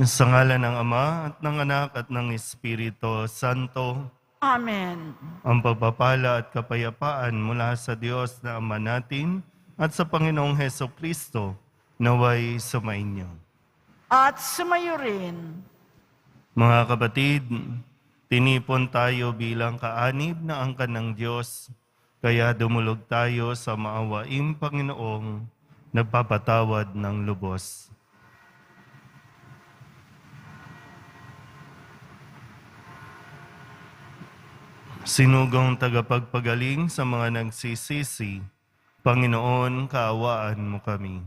Sa ngalan ng Ama at ng Anak at ng Espiritu Santo, Amen. ang pagpapala at kapayapaan mula sa Diyos na Ama natin at sa Panginoong Heso Kristo naway sumainyo. At sumayo rin. Mga kapatid, tinipon tayo bilang kaanib na angkan ng Diyos, kaya dumulog tayo sa maawaing Panginoong nagpapatawad ng lubos. Sinugong tagapagpagaling sa mga nagsisisi, Panginoon, kaawaan mo kami.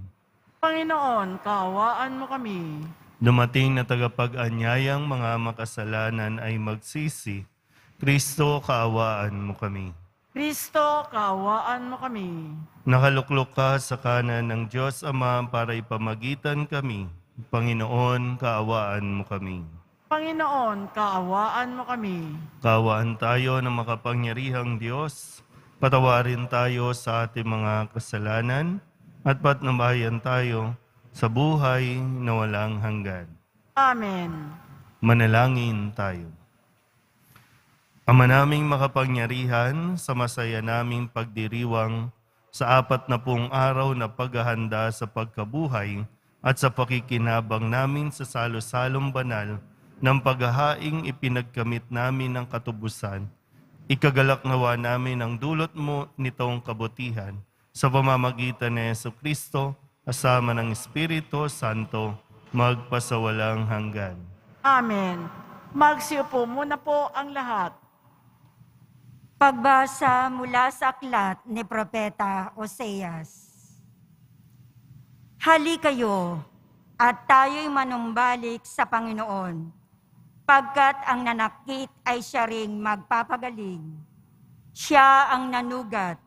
Panginoon, kaawaan mo kami. Dumating na tagapag-anyayang mga makasalanan ay magsisi, Kristo, kaawaan mo kami. Kristo, kaawaan mo kami. Nakaluklok ka sa kanan ng Diyos Ama para ipamagitan kami. Panginoon, kaawaan mo kami. Panginoon, kaawaan mo kami. Kaawaan tayo ng makapangyarihang Diyos. Patawarin tayo sa ating mga kasalanan at patnubayan tayo sa buhay na walang hanggan. Amen. Manalangin tayo. Ama naming makapangyarihan, sa masaya naming pagdiriwang sa 40 araw na paghahanda sa pagkabuhay at sa pakikinabang namin sa salo-salong banal ng paghahaing ipinagkamit namin ng katubusan, ikagalak nawa namin ang dulot mo nitong kabutihan sa pamamagitan ni Jesucristo, kasama ng Espiritu Santo, magpasawalang hanggan. Amen. Magsiupo muna po ang lahat. Pagbasa mula sa aklat ni Propeta Oseas. Hali kayo at tayo'y manumbalik sa Panginoon, pagkat ang nanakit ay siya ring magpapagaling. Siya ang nanugat,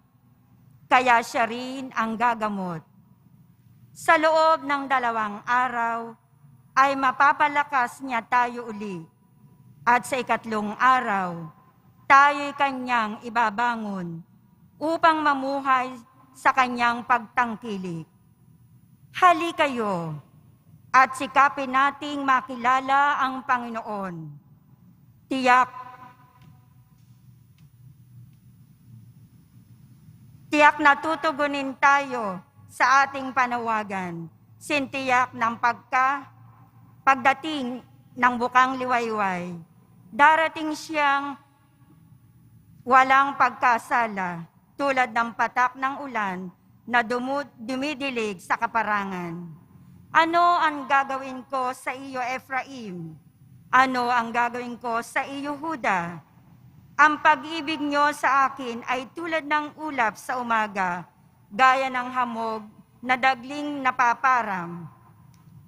kaya siya rin ang gagamot. Sa loob ng 2 araw ay mapapalakas niya tayo uli, at sa 3 araw, tayo'y kanyang ibabangon upang mamuhay sa kanyang pagtangkilik. Hali kayo at sikapin nating makilala ang Panginoon. Tiyak na tutugunin tayo sa ating panawagan. Sintiyak ng pagdating ng bukang liwayway. Darating siyang walang pagkasala, tulad ng patak ng ulan na dumidilig sa kaparangan. Ano ang gagawin ko sa iyo, Ephraim? Ano ang gagawin ko sa iyo, Huda? Ang pag-ibig niyo sa akin ay tulad ng ulap sa umaga, gaya ng hamog na dagling napaparam.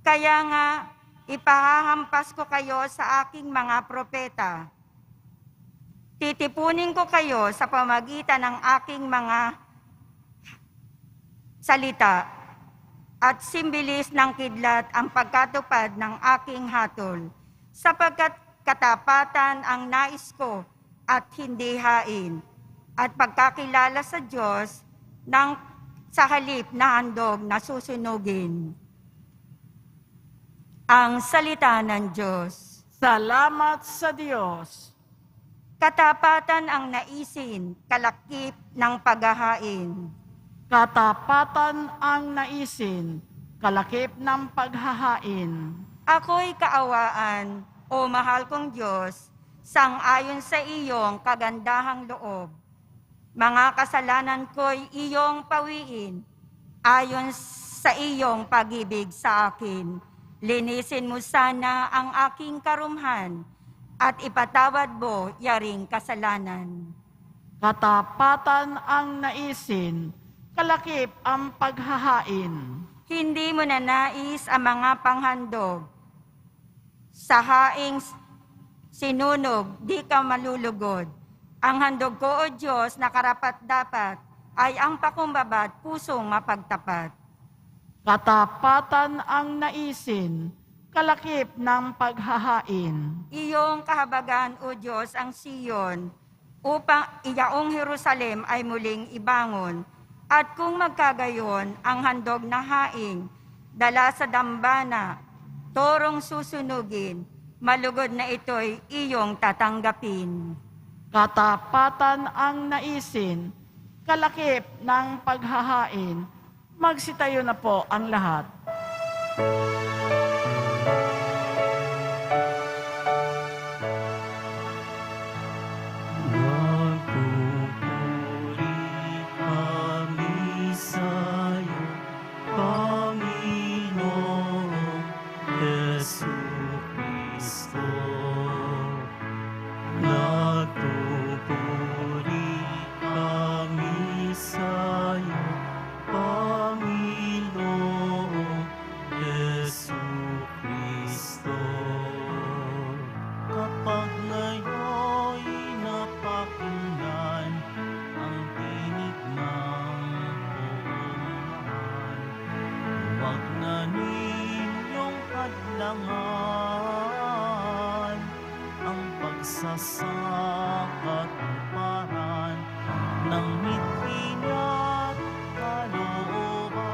Kaya nga, ipahahampas ko kayo sa aking mga propeta. Titipunin ko kayo sa pamagitan ng aking mga salita, at simbilis ng kidlat ang pagkatupad ng aking hatol, sapagkat katapatan ang nais ko at hindi hain, at pagkakilala sa Diyos sa halip na handog na susunugin. Ang salita ng Diyos. Salamat sa Diyos. Katapatan ang naisin, kalakip ng paghahain. Katapatan ang naisin, kalakip ng paghahain. Ako'y kaawaan, o mahal kong Diyos, sang-ayon sa iyong kagandahang loob. Mga kasalanan ko'y iyong pawiin, ayon sa iyong pag-ibig sa akin. Linisin mo sana ang aking karumhan, at ipatawad mo yaring kasalanan. Katapatan ang naisin, kalakip ang paghahain. Hindi mo na nais ang mga panghandog. Sa haing sinunog, di ka malulugod. Ang handog ko, O Diyos, na karapat-dapat, ay ang pakumbaba at pusong mapagtapat. Katapatan ang naisin, kalakip ng paghahain. Iyong kahabagan, O Diyos, ang Siyon, upang iyaong Jerusalem ay muling ibangon. At kung magkagayon ang handog na haing, dala sa dambana, torong susunugin, malugod na ito'y iyong tatanggapin. Katapatan ang naisin, kalakip ng paghahain. Magsitayo na po ang lahat. Magpupuri kami sa'yo, Panginoong Jesucristo. Nagpupuri kami sa'yo, Panginoong Jesucristo. Kapag ngayon'y napakinggan ang tinig ng punan, huwag na ninyong hadlangan ang pagsasakatuparan ng mithin at kalooban.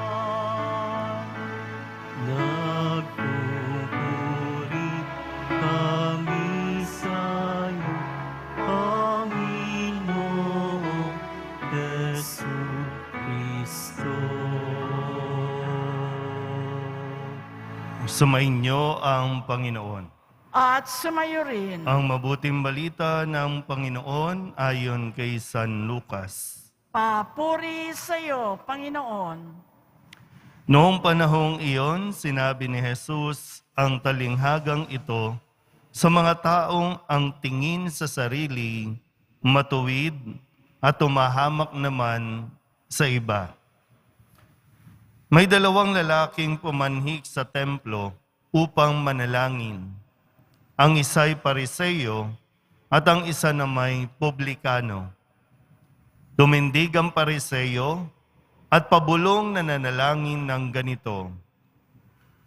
Nagpupuri kami sa'yo, Panginoong Jesucristo. Sumainyo ang Panginoon. At sumayo rin. Ang mabuting balita ng Panginoon ayon kay San Lucas. Papuri sa iyo, Panginoon. Noong panahong iyon, sinabi ni Jesus ang talinghagang ito sa mga taong ang tingin sa sarili, matuwid at tumahamak naman sa iba. May dalawang lalaking pumanhik sa templo upang manalangin. Ang isa'y Pariseo at ang isa namay publikano. Tumindig ang Pariseo at pabulong na nanalangin ng ganito,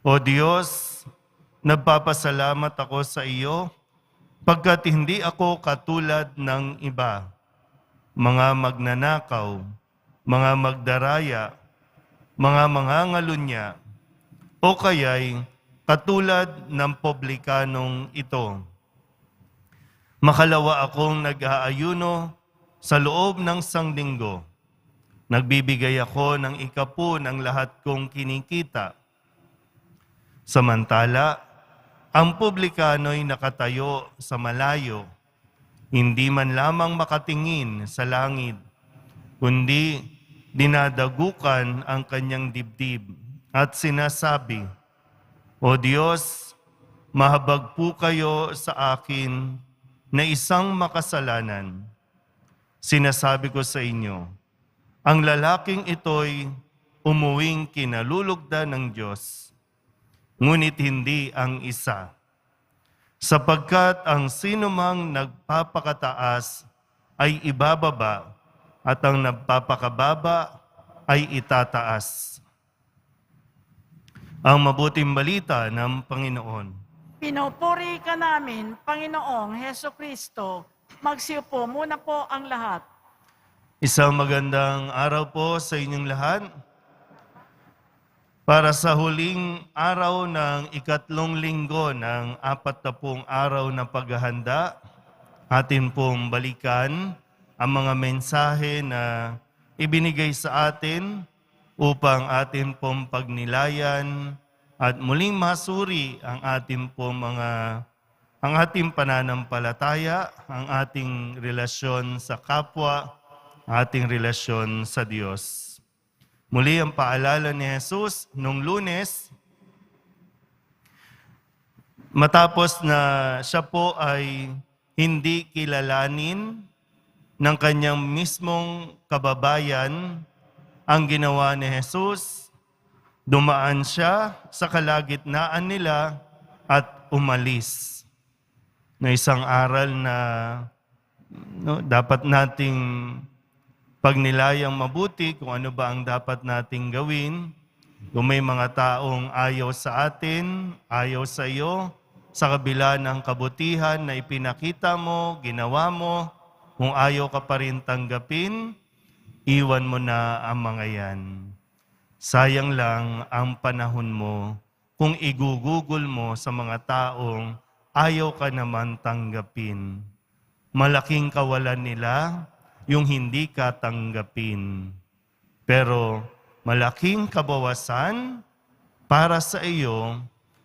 O Diyos, nagpapasalamat ako sa iyo pagkat hindi ako katulad ng iba, mga magnanakaw, mga magdaraya, mga mangangalunya, o kaya'y katulad ng publikanong ito. Makalawa akong nag-aayuno sa loob ng sanglinggo. Nagbibigay ako ng 10 ng lahat kong kinikita. Samantala, ang publikano'y nakatayo sa malayo, hindi man lamang makatingin sa langit, kundi dinadagukan ang kanyang dibdib at sinasabi, O Diyos, mahabag po kayo sa akin na isang makasalanan. Sinasabi ko sa inyo, ang lalaking ito'y umuwing kinalulugdan ng Diyos, ngunit hindi ang isa. Sapagkat ang sinumang nagpapakataas ay ibababa at ang nagpapakababa ay itataas. Ang mabuting balita ng Panginoon. Pinupuri ka namin, Panginoong Heso Kristo. Magsiupo muna po ang lahat. Isang magandang araw po sa inyong lahat. Para sa huling araw ng 3 linggo ng 40 araw na paghahanda, atin pong balikan ang mga mensahe na ibinigay sa atin upang atin pong pagnilayan at muling masuri ang ating pananampalataya, ang ating relasyon sa kapwa, ating relasyon sa Diyos. Muli ang paalala ni Jesus nung Lunes, matapos na siya po ay hindi kilalanin ng kanyang mismong kababayan, ang ginawa ni Jesus, dumaan siya sa kalagitnaan nila at umalis. Na isang aral na dapat nating pagnilayang mabuti kung ano ba ang dapat nating gawin. Kung may mga taong ayaw sa atin, ayaw sa iyo, sa kabila ng kabutihan na ipinakita mo, ginawa mo, kung ayaw ka pa rin tanggapin, iwan mo na ang mga yan. Sayang lang ang panahon mo kung igugugol mo sa mga taong ayaw ka naman tanggapin. Malaking kawalan nila yung hindi ka tanggapin. Pero malaking kabawasan para sa iyo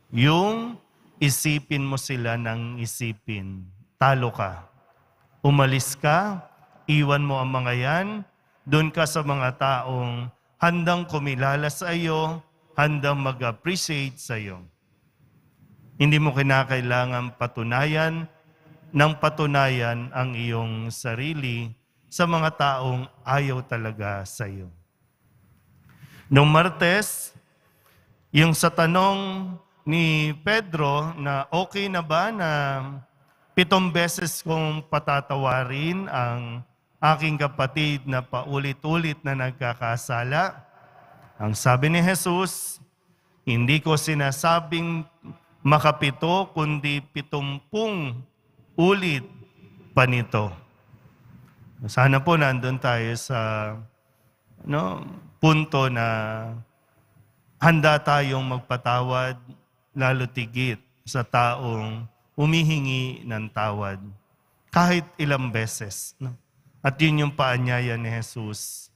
yung isipin mo sila ng isipin. Talo ka. Umalis ka, iwan mo ang mga yan, doon ka sa mga taong handang kumilala sa iyo, handang mag-appreciate sa iyo. Hindi mo kinakailangan patunayan ang iyong sarili sa mga taong ayaw talaga sa iyo. Noong Martes, yung sa tanong ni Pedro na okay na ba na 7 beses kong patatawarin ang aking kapatid na paulit-ulit na nagkakasala, ang sabi ni Jesus, hindi ko sinasabing makapito, kundi 70 ulit pa nito. Sana po nandun tayo sa punto na handa tayong magpatawad, lalo tigit sa taong humihingi ng tawad. Kahit ilang beses. No? At yun yung paanyaya ni Jesus.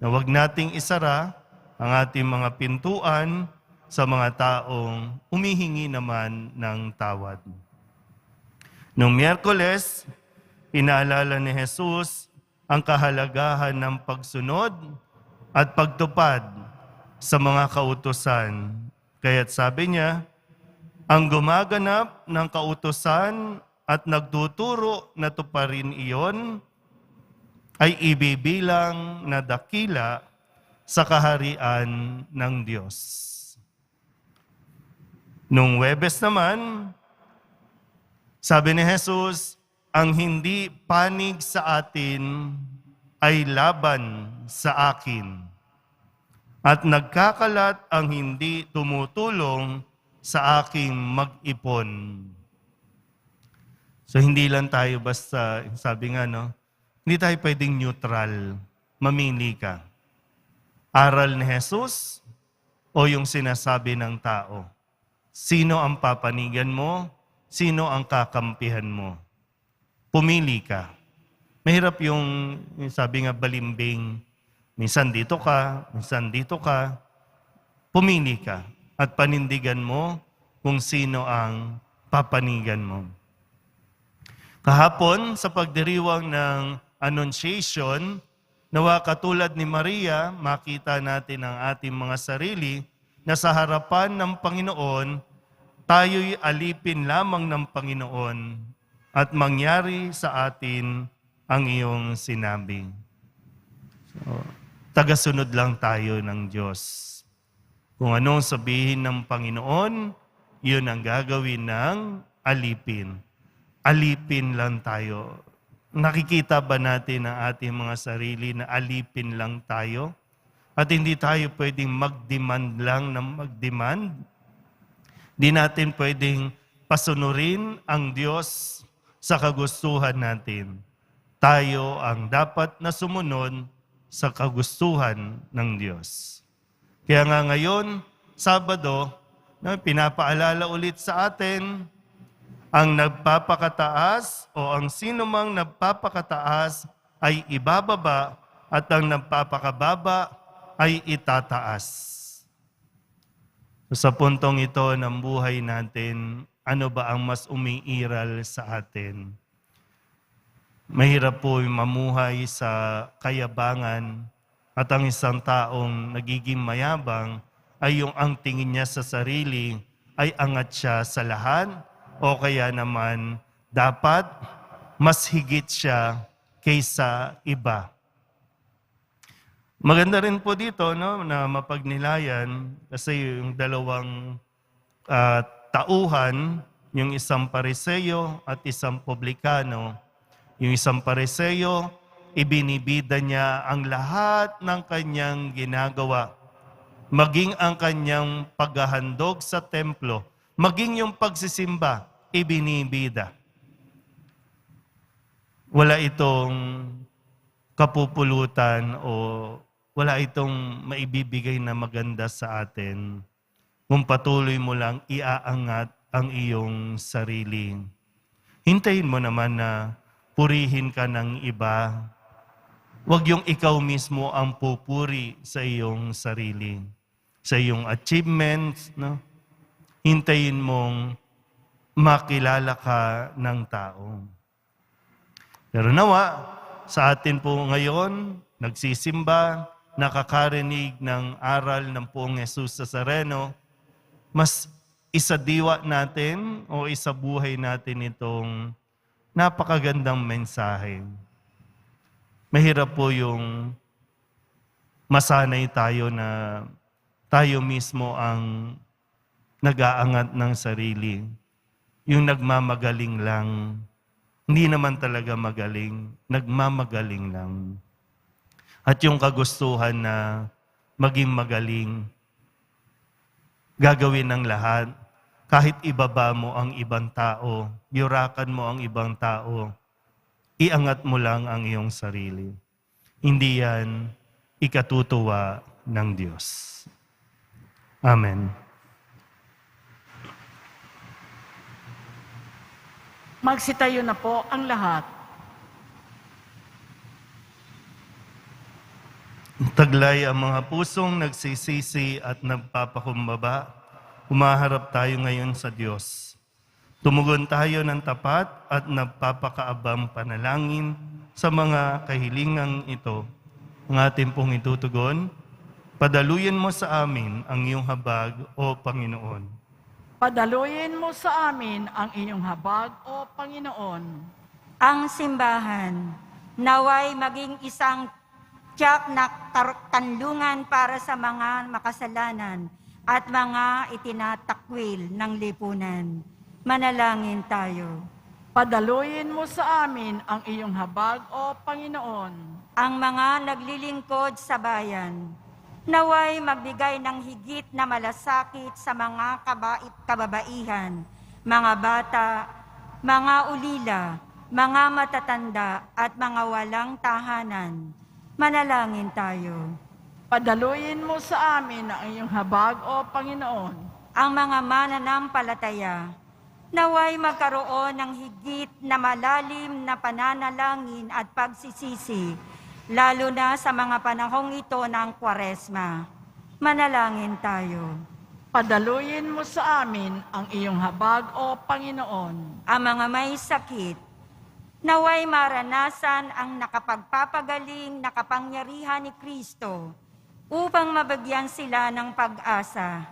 Na huwag nating isara ang ating mga pintuan sa mga taong humihingi naman ng tawad. Noong Miyerkules, inaalala ni Jesus ang kahalagahan ng pagsunod at pagtupad sa mga kautusan. Kaya't sabi niya, ang gumaganap ng kautusan at nagtuturo na tuparin iyon ay ibibilang na dakila sa kaharian ng Diyos. Nung Huwebes naman, sabi ni Jesus, ang hindi panig sa atin ay laban sa akin. At nagkakalat ang hindi tumutulong sa aking mag-ipon. So hindi lang tayo basta, sabi nga hindi tayo pwedeng neutral. Mamili ka. Aral ni Jesus o yung sinasabi ng tao? Sino ang papanigan mo? Sino ang kakampihan mo? Pumili ka. Mahirap yung sabi nga balimbing, minsan dito ka, minsan dito ka. Pumili ka at panindigan mo kung sino ang papanigan mo. Kahapon sa pagdiriwang ng Annunciation, nawa katulad ni Maria, makita natin ang ating mga sarili na sa harapan ng Panginoon, tayo'y alipin lamang ng Panginoon at mangyari sa atin ang iyong sinabi. So, tagasunod lang tayo ng Diyos. Kung anong sabihin ng Panginoon, yun ang gagawin ng alipin. Alipin lang tayo. Nakikita ba natin ang ating mga sarili na alipin lang tayo? At hindi tayo pwedeng mag-demand lang ng mag-demand? Di natin pwedeng pasunurin ang Diyos sa kagustuhan natin. Tayo ang dapat na sumunod sa kagustuhan ng Diyos. Kaya nga ngayon, Sabado, pinapaalala ulit sa atin, ang nagpapakataas o ang sinumang nagpapakataas ay ibababa at ang nagpapakababa ay itataas. Sa puntong ito ng buhay natin, ano ba ang mas umiiral sa atin? Mahirap po mamuhay sa kayabangan at ang isang taong nagiging mayabang ay yung ang tingin niya sa sarili ay angat siya sa lahat o kaya naman dapat mas higit siya kaysa iba. Maganda rin po dito na mapagnilayan kasi yung dalawang tauhan, yung isang Pariseo at isang Publikano. Yung isang Pariseo, ibinibida niya ang lahat ng kanyang ginagawa, maging ang kanyang paghahandog sa templo, maging yung pagsisimba, ibinibida. Wala itong kapupulutan o wala itong maibibigay na maganda sa atin. kung patuloy mo lang iaangat ang iyong sarili. Hintayin mo naman na purihin ka ng iba. Huwag yung ikaw mismo ang pupuri sa iyong sarili, sa iyong achievements, no? Hintayin mong makilala ka ng tao. Pero nawa, sa atin po ngayon, nagsisimba, nakakarinig ng aral ng Poong Jesus Nazareno, mas isadiwa natin o isabuhay natin itong napakagandang mensahe. Mahirap po yung masanay tayo na tayo mismo ang nag-aangat ng sarili. Yung nagmamagaling lang. Hindi naman talaga magaling, nagmamagaling lang. At yung kagustuhan na maging magaling, gagawin ng lahat. Kahit ibaba mo ang ibang tao, yurakan mo ang ibang tao, iangat mo lang ang iyong sarili. Hindi yan ikatutuwa ng Diyos. Amen. Magsitayo na po ang lahat. Taglay ang mga pusong nagsisisi at nagpapakumbaba. Humaharap tayo ngayon sa Diyos. Tumugon tayo ng tapat at nagpapakaabang panalangin sa mga kahilingang ito. Ang ating pong itutugon, padaluyin mo sa amin ang iyong habag, O Panginoon. Padaluyin mo sa amin ang iyong habag, O Panginoon. Ang simbahan, naway maging isang tiyak na kanlungan para sa mga makasalanan at mga itinatakwil ng lipunan. Manalangin tayo. Padaluyin mo sa amin ang iyong habag, O Panginoon. Ang mga naglilingkod sa bayan, naway magbigay ng higit na malasakit sa mga kababaihan, mga bata, mga ulila, mga matatanda at mga walang tahanan. Manalangin tayo. Padaluyin mo sa amin ang iyong habag, O Panginoon. Ang mga mananampalataya, naway magkaroon ng higit na malalim na pananalangin at pagsisisi, lalo na sa mga panahong ito ng Kwaresma. Manalangin tayo. Padaluyin mo sa amin ang iyong habag, O Panginoon. Ang mga may sakit, naway maranasan ang nakapagpapagaling na kapangyarihan ni Kristo upang mabagyan sila ng pag-asa.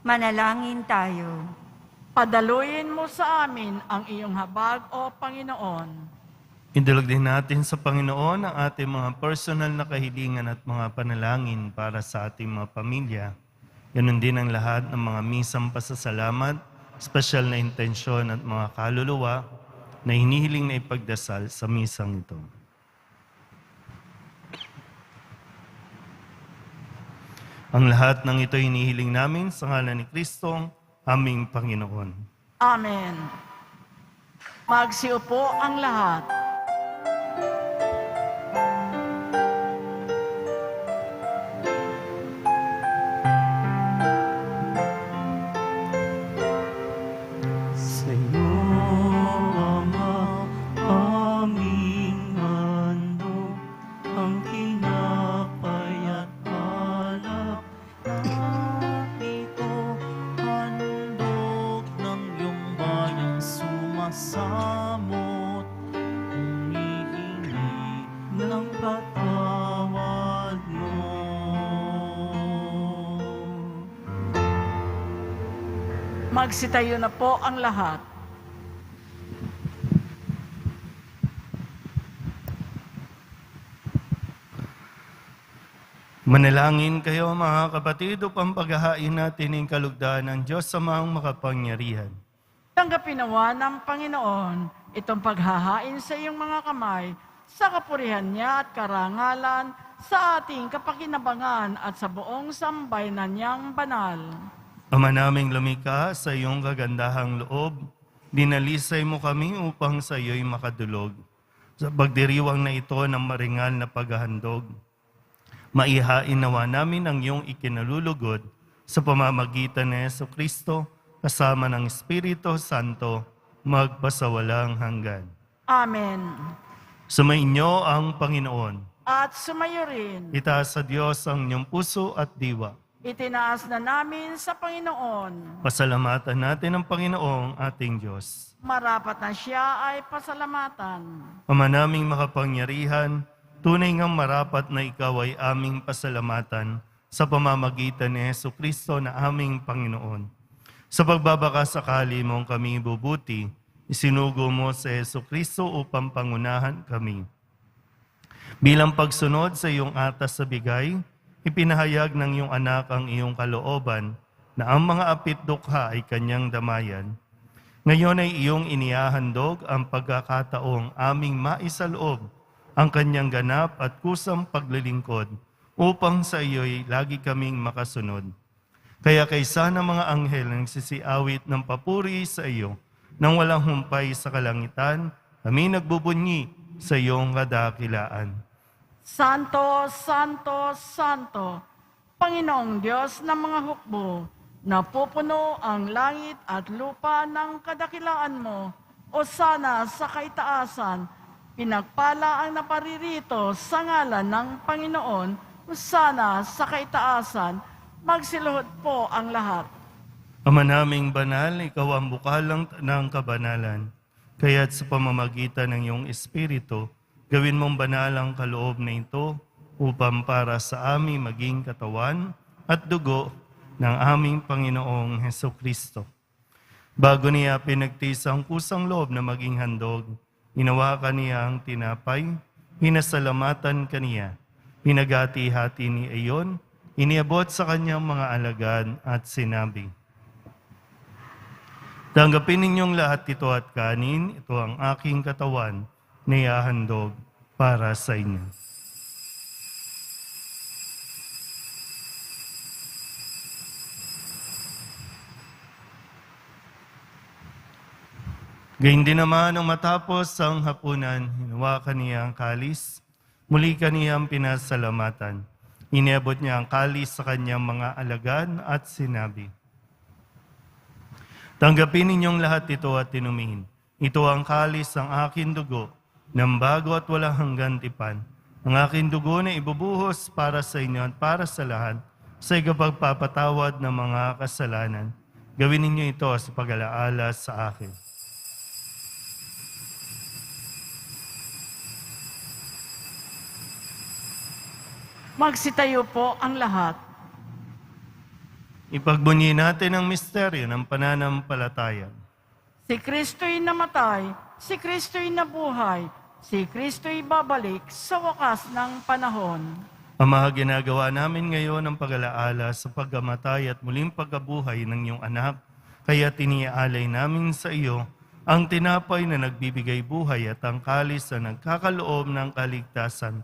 Manalangin tayo. Padaluyin mo sa amin ang iyong habag, O Panginoon. Idulog din natin sa Panginoon ang ating mga personal na kahilingan at mga panalangin para sa ating mga pamilya. Ganon din ang lahat ng mga misang pasasalamat, special na intensyon at mga kaluluwa na hinihiling na ipagdasal sa misang ito. Ang lahat ng ito hinihiling namin sa ngalan ni Kristo, aming Panginoon. Amen. Magsiupo ang lahat. Sa'yo, Ama, aming handog, ang tinapay at alak. Narito, handog ng iyong bayang sumasamot, humihingi ng patawad mo. Magsitayo na po ang lahat. Manalangin kayo mga kapatid upang paghahain natin ang kalugdan ng Diyos sa mga makapangyarihan. Tanggapin nawa ng Panginoon itong paghahain sa iyong mga kamay sa kapurihan niya at karangalan sa ating kapakinabangan at sa buong sambayanan niyang banal. Ama naming lumikha sa iyong kagandahang loob, dinalisay mo kami upang sa iyo'y makadulog. Sa pagdiriwang na ito ng maringal na paghahandog, maihain nawa namin ang iyong ikinalulugod sa pamamagitan ni Jesucristo, kasama ng Espiritu Santo, magpasawalang hanggan. Amen. Sumainyo ang Panginoon. At sumayo rin, Itaas sa Diyos ang inyong puso at diwa. itinaas na namin sa Panginoon. Pasalamatan natin ang Panginoong ating Diyos. Marapat na siya ay pasalamatan. Ama naming makapangyarihan, tunay ngang marapat na ikaw ay aming pasalamatan sa pamamagitan ni Jesucristo na aming Panginoon. Sa pagbabakasakali mong kami bubuti, isinugo mo sa Jesucristo upang pangunahan kami. Bilang pagsunod sa iyong atas sa bigay, ipinahayag ng iyong anak ang iyong kalooban na ang mga apit dukha ay kanyang damayan. Ngayon ay iyong inihahandog ang pagkakataong aming maisaloob ang kanyang ganap at kusang paglilingkod upang sa iyo'y lagi kaming makasunod. Kaya kaysa ng mga anghel na nagsisiawit ng papuri sa iyo nang walang humpay sa kalangitan, kami nagbubunyi sa iyong kadakilaan. Santo, Santo, Santo, Panginoong Diyos ng mga hukbo, napupuno ang langit at lupa ng kadakilaan mo, o sana sa kaitaasan, pinagpala ang naparirito sa ngalan ng Panginoon, o sana sa kaitaasan, magsiluhod po ang lahat. Ama naming banal, ikaw ang bukalang ng kabanalan. Kaya't sa pamamagitan ng iyong Espiritu, gawin mong banal ang kaloob na ito upang para sa amin maging katawan at dugo ng aming Panginoong Hesukristo. Bago niya pinagtiis ang kusang loob na maging handog, inawakan niya ang tinapay, pinasalamatan kaniya, pinagati-hati ni iyon, iniabot sa kanyang mga alagad at sinabi, "Tanggapin ninyong lahat ito at kanin, ito ang aking katawan na ihahandog para sa inyo." Gayun din naman nang matapos ang hapunan, hinawakan niya ang kalis, muli kaniyang pinasalamatan. Iniabot niya ang kalis sa kanyang mga alagad at sinabi, "Tanggapin ninyong lahat ito at inumin. Ito ang kalis ng aking dugo, ng bago at walang hanggan tipan. Ang aking dugo na ibubuhos para sa inyo at para sa lahat, sa ikapagpapatawad ng mga kasalanan. Gawin ninyo ito sa pag-alaala sa akin." Magsitayo po ang lahat. Ipagbunyi natin ang misteryo ng pananampalataya. Si Kristo'y namatay, si Kristo'y nabuhay, si Kristo'y babalik sa wakas ng panahon. Ama, ginagawa namin ngayon ang pag-alaala sa pagkamatay at muling pagkabuhay ng iyong anak, kaya tiniaalay namin sa iyo ang tinapay na nagbibigay buhay at ang kalis na nagkakaloob ng kaligtasan.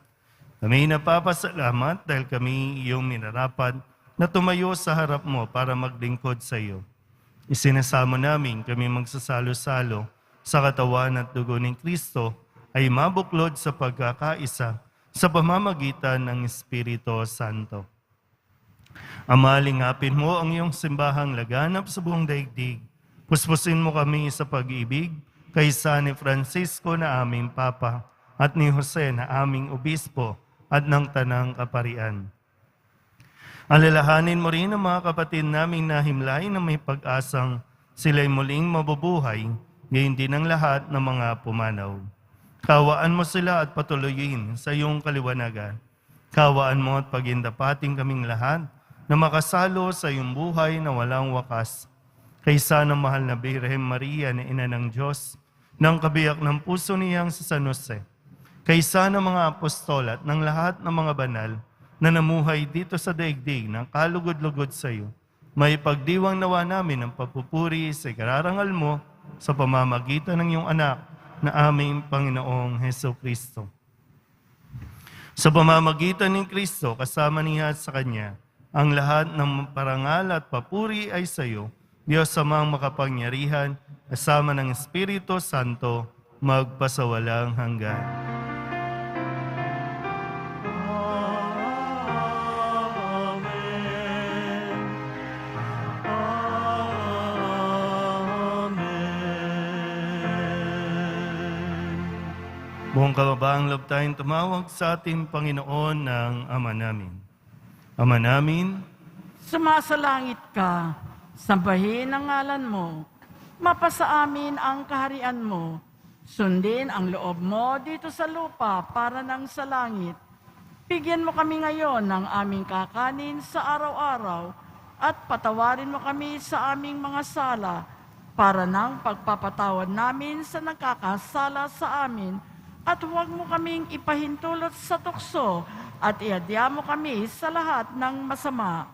Kami napapasalamat dahil kami iyong minarapat na tumayo sa harap mo para maglingkod sa iyo. Isinasamo namin kami magsasalo-salo sa katawan at dugo ni Kristo ay mabuklod sa pagkakaisa sa pamamagitan ng Espiritu Santo. Ama, lingapin mo ang iyong simbahang laganap sa buong daigdig. Puspusin mo kami sa pag-ibig kaysa ni Francisco na aming Papa at ni Jose na aming Obispo at ng Tanang Kaparian. Alalahanin mo rin ang mga kapatid naming nahimlay na may pag-asang sila'y muling mabubuhay, gayon din ang lahat ng mga pumanaw. Kawaan mo sila at patuloyin sa iyong kaliwanagan. Kawaan mo at pagindapating kaming lahat na makasalo sa iyong buhay na walang wakas. Kaysa ng mahal na Birhen Maria na Ina ng Diyos, ng kabiyak ng puso niyang sa San Jose, kaysa ng mga apostol at ng lahat ng mga banal na namuhay dito sa daigdig ng kalugod-lugod sa iyo, may pagdiwang nawa namin ang papupuri sa ikararangal mo sa pamamagitan ng iyong anak na aming Panginoong Hesukristo. Sa pamamagitan ng Kristo, kasama niya at sa Kanya, ang lahat ng parangal at papuri ay sa iyo, Diyos Amang makapangyarihan, kasama ng Espiritu Santo, magpasawalang hanggan. Amen. Buong kababaang loob tayong tumawag sa ating Panginoon ng Ama namin. Ama namin, Sumasalangit ka, sambahin ang ngalan mo, mapasa amin ang kaharian mo, sundin ang loob mo dito sa lupa para nang sa langit. Bigyan mo kami ngayon ng aming kakanin sa araw-araw at patawarin mo kami sa aming mga sala para nang pagpapatawad namin sa nagkakasala sa amin at huwag mo kaming ipahintulot sa tukso at iadya mo kami sa lahat ng masama.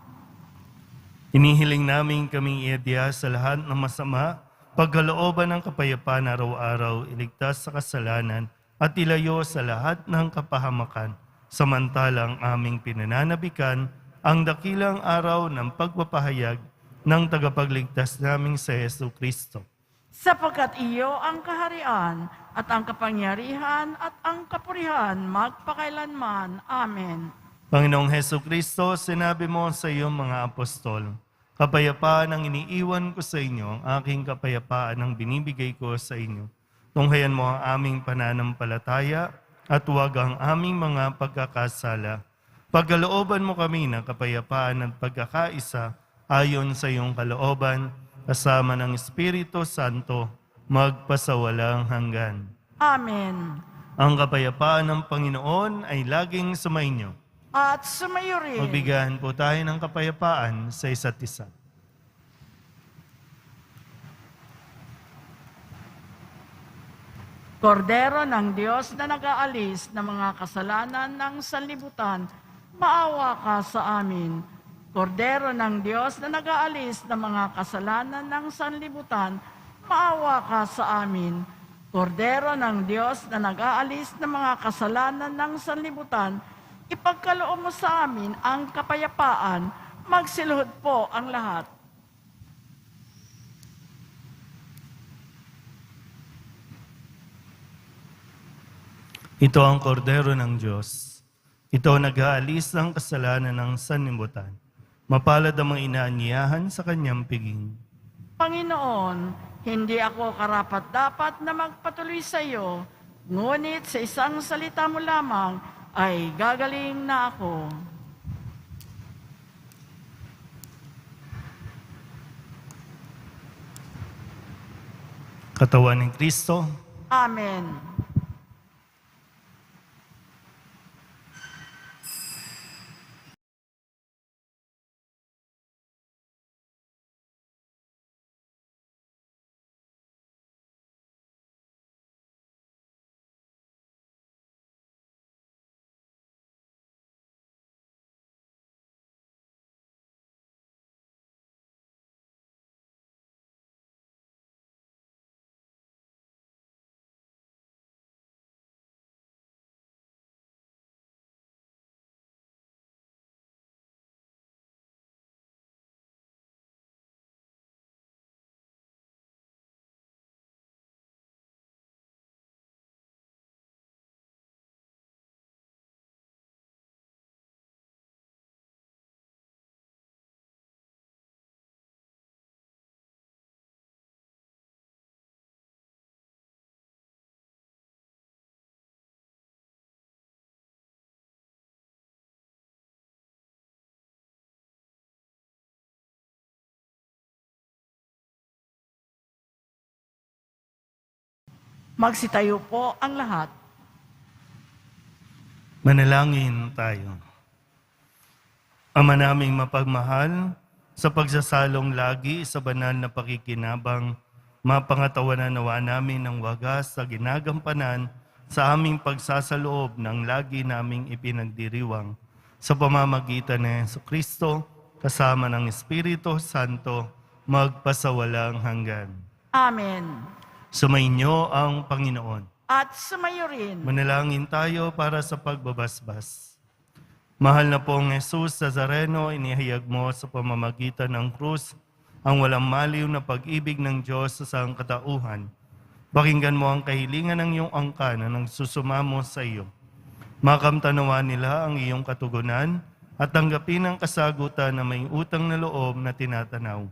inihiling namin kaming iadya sa lahat ng masama, pagkalooban ng kapayapaan araw-araw, iligtas sa kasalanan at ilayo sa lahat ng kapahamakan. Samantalang aming pinananabikan ang dakilang araw ng pagpapahayag ng tagapagligtas naming sa Yesu Kristo. Sapagkat iyo ang kaharian at ang kapangyarihan at ang kapurihan magpakailanman. Amen. Panginoong Heso Kristo, sinabi mo sa iyong mga apostol, kapayapaan ang iniiwan ko sa inyo, ang aking kapayapaan ang binibigay ko sa inyo. Tunghayan mo ang aming pananampalataya at huwag ang aming mga pagkakasala. Pagkalooban mo kami ng kapayapaan at pagkakaisa ayon sa iyong kalooban, kasama ng Espiritu Santo, magpasawalang hanggan. Amen. Ang kapayapaan ng Panginoon ay laging sumainyo. At sumayo rin. Magbigayan po tayo ng kapayapaan sa isa't isa. Kordero ng Diyos na nag-aalis ng mga kasalanan ng sanlibutan, maawa ka sa amin. Kordero ng Diyos na nag-aalis ng mga kasalanan ng sanlibutan, maawa ka sa amin. Kordero ng Diyos na nag-aalis ng mga kasalanan ng sanlibutan, ipagkaloob mo sa amin ang kapayapaan, magsiluhod po ang lahat. Ito ang kordero ng Diyos. Ito ang nag-aalis ng kasalanan ng sanlibutan. Mapalad ang mga inaanyayahan sa kanyang piging. Panginoon, hindi ako karapat-dapat na magpatuloy sa iyo, ngunit sa isang salita mo lamang ay gagaling na ako. Katawan ng Kristo, Amen. Magsitayo po ang lahat. manalangin tayo. Ama naming mapagmahal, sa pagsasalong lagi sa banal na pakikinabang, mapangatawanan nawa namin ng wagas sa ginagampanan sa aming pagsasaloob ng lagi naming ipinagdiriwang sa pamamagitan ni Jesucristo, kasama ng Espiritu Santo, magpasawalang hanggan. Amen. Sumainyo ang Panginoon. At sumayo rin. Manalangin tayo para sa pagbabasbas. Mahal na pong Jesus Nazareno, inihayag mo sa pamamagitan ng krus ang walang maliw na pag-ibig ng Diyos sa sangkatauhan. Pakinggan mo ang kahilingan ng iyong angkan na nagsusumamo sa iyo. Makamtanawa nila ang iyong katugunan at tanggapin ang kasagutan na may utang na loob na tinatanaw.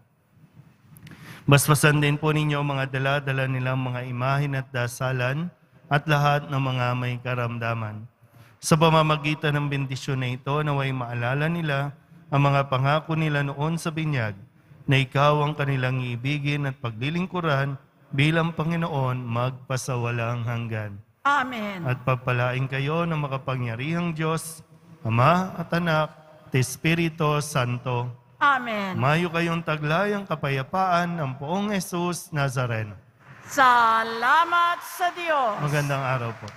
Basbasan din po ninyo mga dala-dala nilang mga imahin at dasalan at lahat ng mga may karamdaman. Sa pamamagitan ng bendisyon na ito, naway maalala nila ang mga pangako nila noon sa binyag, na ikaw ang kanilang iibigin at paglilingkuran bilang Panginoon magpasawalang hanggan. Amen. At pagpalain kayo ng makapangyarihang Diyos, Ama at Anak, at Espiritu Santo. Amen. Mayo kayong taglayang kapayapaan ng Poong Jesus Nazareno. Salamat sa Diyos. Magandang araw po.